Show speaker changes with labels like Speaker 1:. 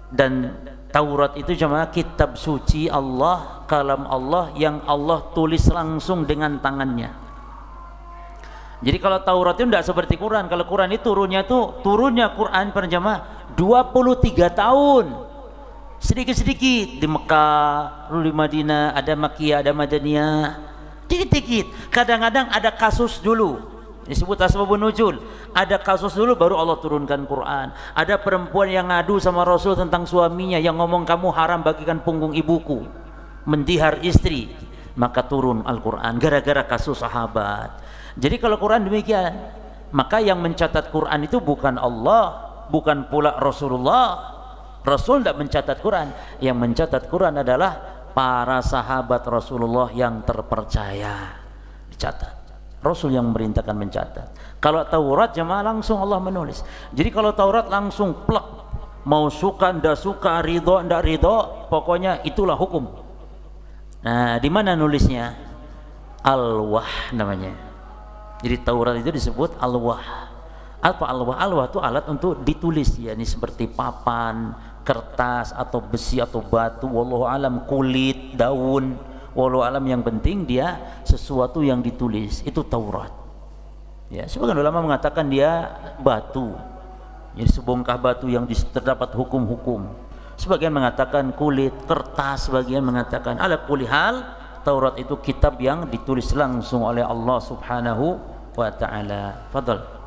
Speaker 1: Dan Taurat itu cuma kitab suci Allah, kalam Allah yang Allah tulis langsung dengan tangannya. Jadi kalau Taurat itu tidak seperti Quran. Kalau Quran itu turunnya Quran per jamaah 23 tahun. Sedikit-sedikit di Mekah, lalu di Madinah, ada Makkiyah, ada Madaniyah. Dikit-dikit. Kadang-kadang ada kasus dulu. Disebut asbabun nuzul. Ada kasus dulu baru Allah turunkan Quran. Ada perempuan yang ngadu sama Rasul tentang suaminya yang ngomong kamu haram bagikan punggung ibuku, mendihar istri, maka turun Al-Quran gara-gara kasus sahabat. Jadi kalau Quran demikian, maka yang mencatat Quran itu bukan Allah, bukan pula Rasulullah. Rasul tidak mencatat Quran. Yang mencatat Quran adalah para sahabat Rasulullah yang terpercaya. Dicatat. Rasul yang memerintahkan mencatat. Kalau Taurat jemaah langsung Allah menulis. Jadi kalau Taurat langsung plek, mau suka ndak suka, ridho ndak ridho, pokoknya itulah hukum. Nah, di mana nulisnya? Alwah namanya. Jadi Taurat itu disebut alwah. Apa alwah? Alwah itu alat untuk ditulis, ya, ini seperti papan, kertas atau besi atau batu, wallahu alam, kulit, daun. Walau alam, yang penting dia sesuatu yang ditulis, itu Taurat. Ya, sebagian ulama mengatakan dia batu, jadi sebongkah batu yang terdapat hukum-hukum. Sebagian mengatakan kulit, kertas, sebagian mengatakan ala kulli hal, Taurat itu kitab yang ditulis langsung oleh Allah Subhanahu wa taala. Fadhal.